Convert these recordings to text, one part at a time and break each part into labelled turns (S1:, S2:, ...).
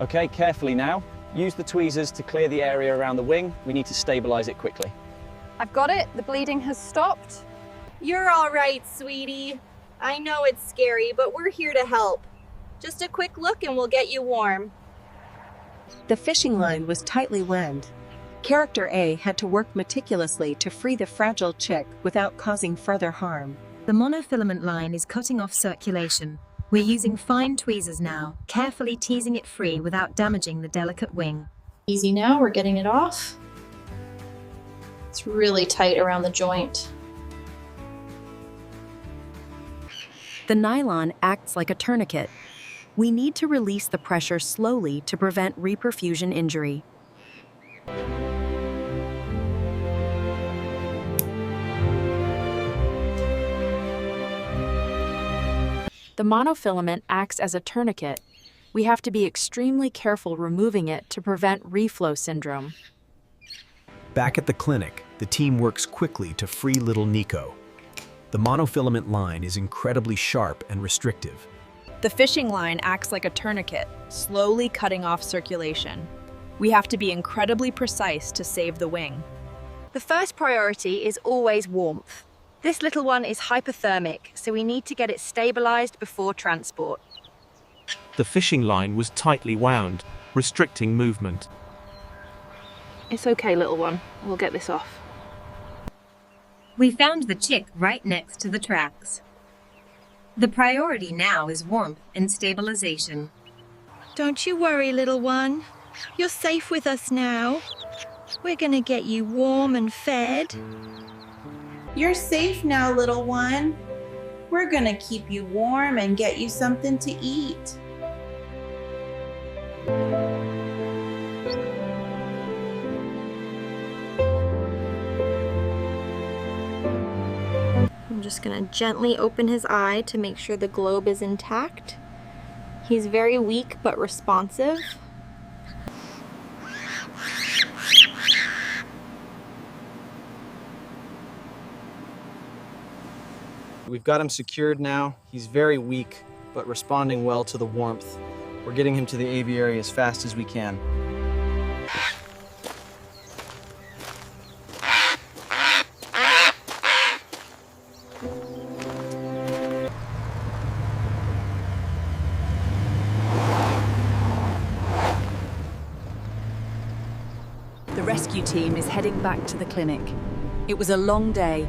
S1: Okay, carefully now. Use the tweezers to clear the area around the wing. We need to stabilize it quickly.
S2: I've got it. The bleeding has stopped.
S3: You're all right, sweetie. I know it's scary, but we're here to help. Just a quick look and we'll get you warm.
S4: The fishing line was tightly wound. Character A had to work meticulously to free the fragile chick without causing further harm.
S5: The monofilament line is cutting off circulation. We're using fine tweezers now, carefully teasing it free without damaging the delicate wing.
S2: Easy now, we're getting it off. It's really tight around the joint.
S6: The nylon acts like a tourniquet. We need to release the pressure slowly to prevent reperfusion injury. The monofilament acts as a tourniquet. We have to be extremely careful removing it to prevent reflow syndrome.
S7: Back at the clinic, the team works quickly to free little Nico. The monofilament line is incredibly sharp and restrictive.
S6: The fishing line acts like a tourniquet, slowly cutting off circulation. We have to be incredibly precise to save the wing.
S3: The first priority is always warmth. This little one is hypothermic, so we need to get it stabilized before transport.
S8: The fishing line was tightly wound, restricting movement.
S2: It's okay, little one. We'll get this off.
S5: We found the chick right next to the tracks. The priority now is warmth and stabilization.
S3: Don't you worry, little one. You're safe with us now. We're gonna get you warm and fed.
S9: You're safe now, little one. We're gonna keep you warm and get you something to eat.
S3: I'm just gonna gently open his eye to make sure the globe is intact. He's very weak but responsive.
S1: We've got him secured now. He's very weak, but responding well to the warmth. We're getting him to the aviary as fast as we can.
S6: The rescue team is heading back to the clinic. It was a long day,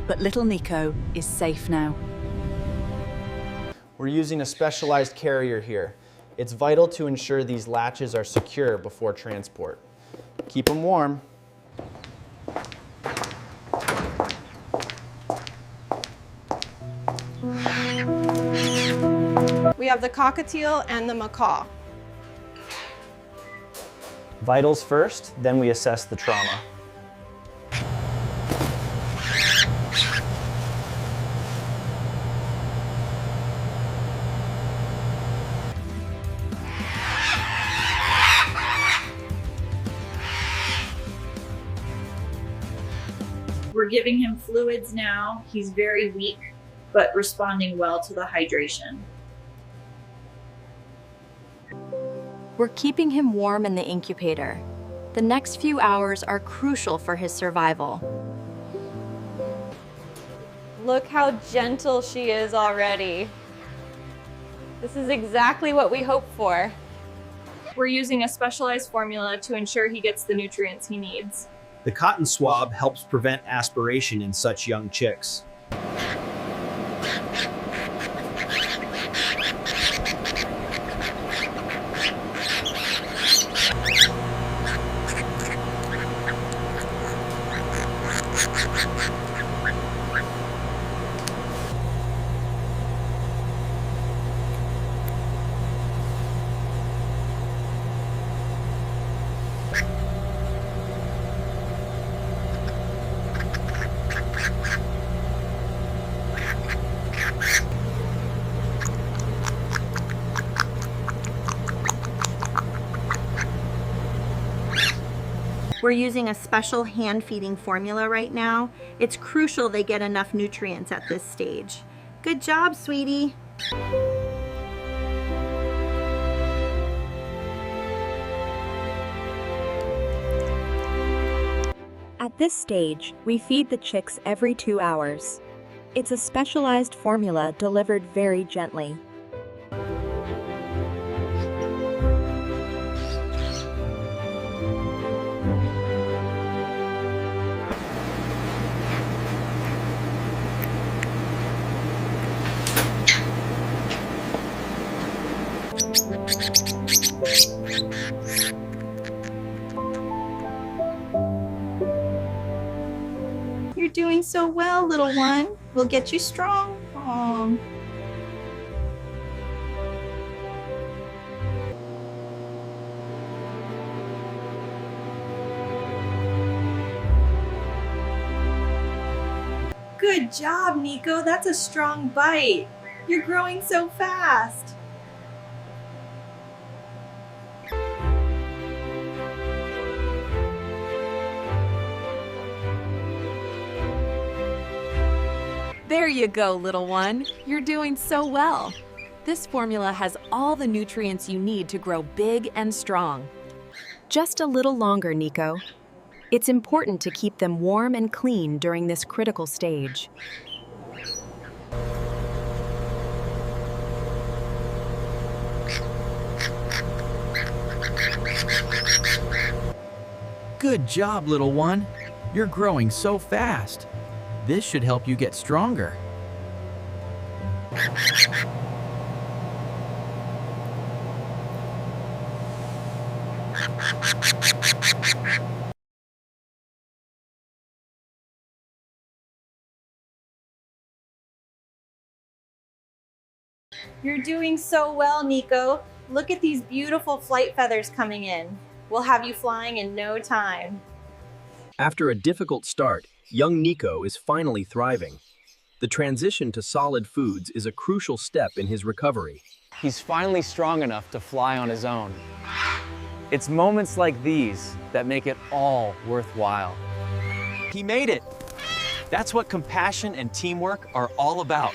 S6: but little Nico is safe now.
S1: We're using a specialized carrier here. It's vital to ensure these latches are secure before transport. Keep them warm.
S2: We have the cockatiel and the macaw.
S1: Vitals first, then we assess the trauma.
S9: We're giving him fluids now. He's very weak, but responding well to the hydration.
S3: We're keeping him warm in the incubator. The next few hours are crucial for his survival. Look how gentle she is already. This is exactly what we hoped for.
S2: We're using a specialized formula to ensure he gets the nutrients he needs.
S7: The cotton swab helps prevent aspiration in such young chicks.
S3: We're using a special hand feeding formula right now. It's crucial they get enough nutrients at this stage. Good job, sweetie.
S10: At this stage, we feed the chicks every 2 hours. It's a specialized formula delivered very gently.
S9: You're doing so well, little one. We'll get you strong. Aw. Good job, Nico. That's a strong bite. You're growing so fast.
S6: There you go, little one. You're doing so well. This formula has all the nutrients you need to grow big and strong.
S4: Just a little longer, Nico. It's important to keep them warm and clean during this critical stage.
S11: Good job, little one. You're growing so fast. This should help you get stronger.
S9: You're doing so well, Nico. Look at these beautiful flight feathers coming in. We'll have you flying in no time.
S7: After a difficult start, young Nico is finally thriving. The transition to solid foods is a crucial step in his recovery.
S1: He's finally strong enough to fly on his own. It's moments like these that make it all worthwhile. He made it! That's what compassion and teamwork are all about.